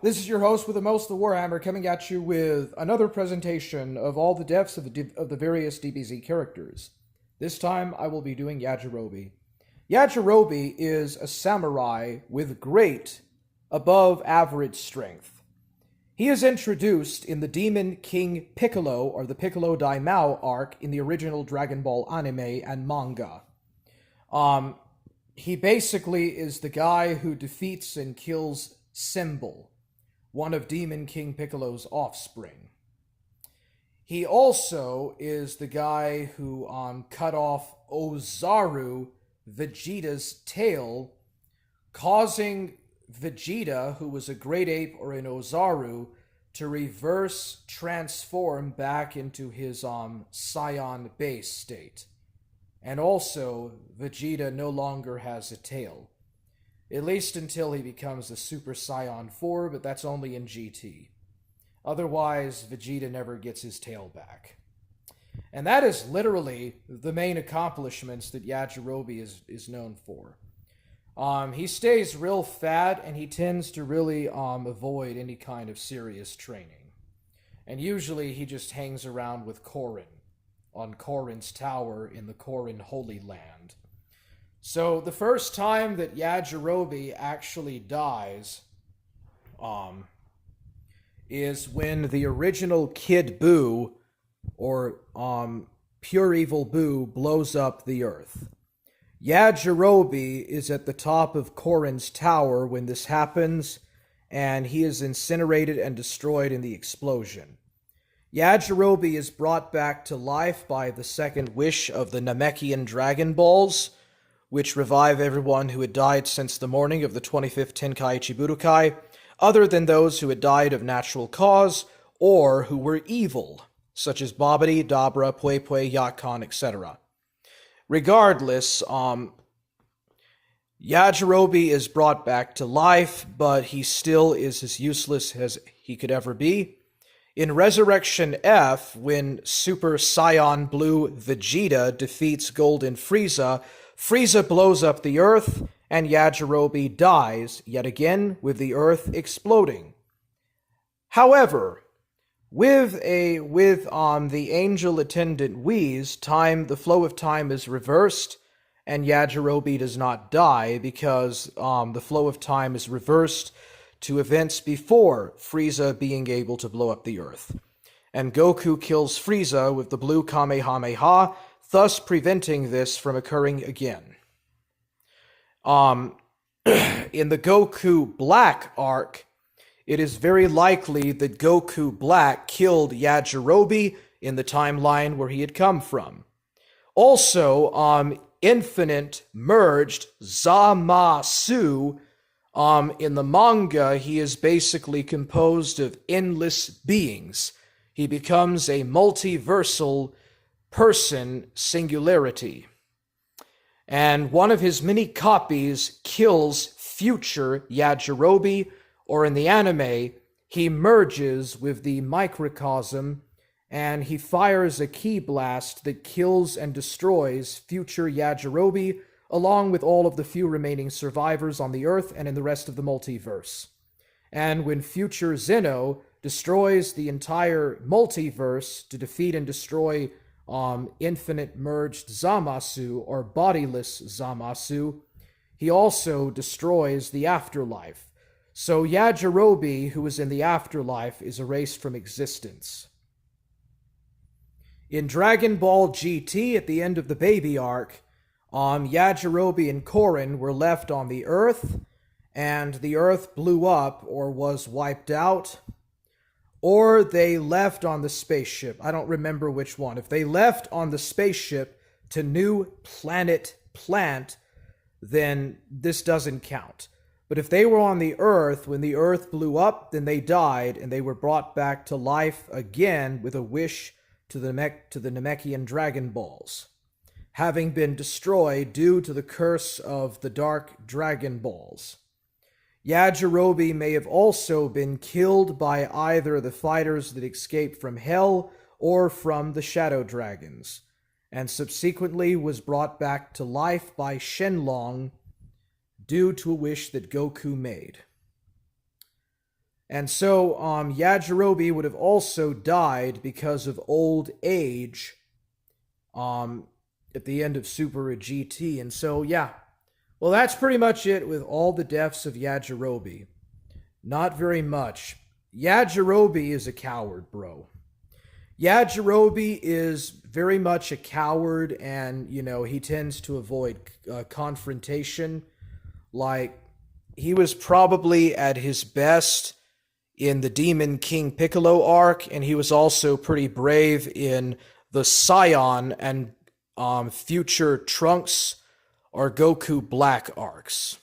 This is your host with the most, the Warhammer, coming at you with another presentation of all the deaths of the various DBZ characters. This time I will be doing Yajirobe. Yajirobe is a samurai with great, above-average strength. He is introduced in the Demon King Piccolo, or the Piccolo Daimao arc in the original Dragon Ball anime and manga. He basically is the guy who defeats and kills Symbol, one of Demon King Piccolo's offspring. He also is the guy who cut off Ozaru, Vegeta's tail, causing Vegeta, who was a great ape or an Ozaru, to reverse transform back into his Saiyan base state. And also, Vegeta no longer has a tail. At least until he becomes a Super Saiyan 4, but that's only in GT. Otherwise, Vegeta never gets his tail back. And that is literally the main accomplishments that Yajirobe is known for. He stays real fat, and he tends to really avoid any kind of serious training. And usually he just hangs around with Korin, on Korin's tower in the Korin Holy Land. So the first time that Yajirobe actually dies is when the original Kid Buu, or Pure Evil Buu, blows up the Earth. Yajirobe is at the top of Korin's tower when this happens, and he is incinerated and destroyed in the explosion. Yajirobe is brought back to life by the second wish of the Namekian Dragon Balls, which revive everyone who had died since the morning of the 25th Tenkaichi Budokai, other than those who had died of natural cause or who were evil, such as Babidi, Dabra, Puepue, Yakan, etc. Regardless, Yajirobe is brought back to life, but he still is as useless as he could ever be. In Resurrection F, when Super Saiyan Blue Vegeta defeats Golden Frieza, Frieza blows up the Earth, and Yajirobe dies, yet again, with the Earth exploding. However, with the Angel Attendant Whis, the flow of time is reversed, and Yajirobe does not die because the flow of time is reversed to events before Frieza being able to blow up the Earth. And Goku kills Frieza with the blue Kamehameha, thus preventing this from occurring again. In the Goku Black arc, it is very likely that Goku Black killed Yajirobe in the timeline where he had come from. Also, Infinite merged Zamasu. In the manga, he is basically composed of endless beings. He becomes a multiversal person singularity. And one of his many copies kills future Yajirobe, or in the anime, he merges with the microcosm, and he fires a ki blast that kills and destroys future Yajirobe, along with all of the few remaining survivors on the Earth and in the rest of the multiverse. And when future Zeno destroys the entire multiverse to defeat and destroy infinite merged Zamasu, or bodiless Zamasu, he also destroys the afterlife. So Yajirobe, who is in the afterlife, is erased from existence. In Dragon Ball GT, at the end of the Baby arc, Yajirobe and Korin were left on the Earth, and the Earth blew up or was wiped out, or they left on the spaceship. I don't remember which one. If they left on the spaceship to New Planet Plant, then this doesn't count. But if they were on the Earth when the Earth blew up, then they died, and they were brought back to life again with a wish to the Namekian Dragon Balls, having been destroyed due to the curse of the Dark Dragon Balls. Yajirobe may have also been killed by either the fighters that escaped from Hell or from the Shadow Dragons, and subsequently was brought back to life by Shenlong due to a wish that Goku made. And so Yajirobe would have also died because of old age um, at the end of Super GT. And so, yeah, well, that's pretty much it with all the deaths of Yajirobe. Not very much. Yajirobe is a coward, bro. Yajirobe is very much a coward, and he tends to avoid confrontation. Like, he was probably at his best in the Demon King Piccolo arc, and he was also pretty brave in the Scion and future Trunks or Goku Black arcs.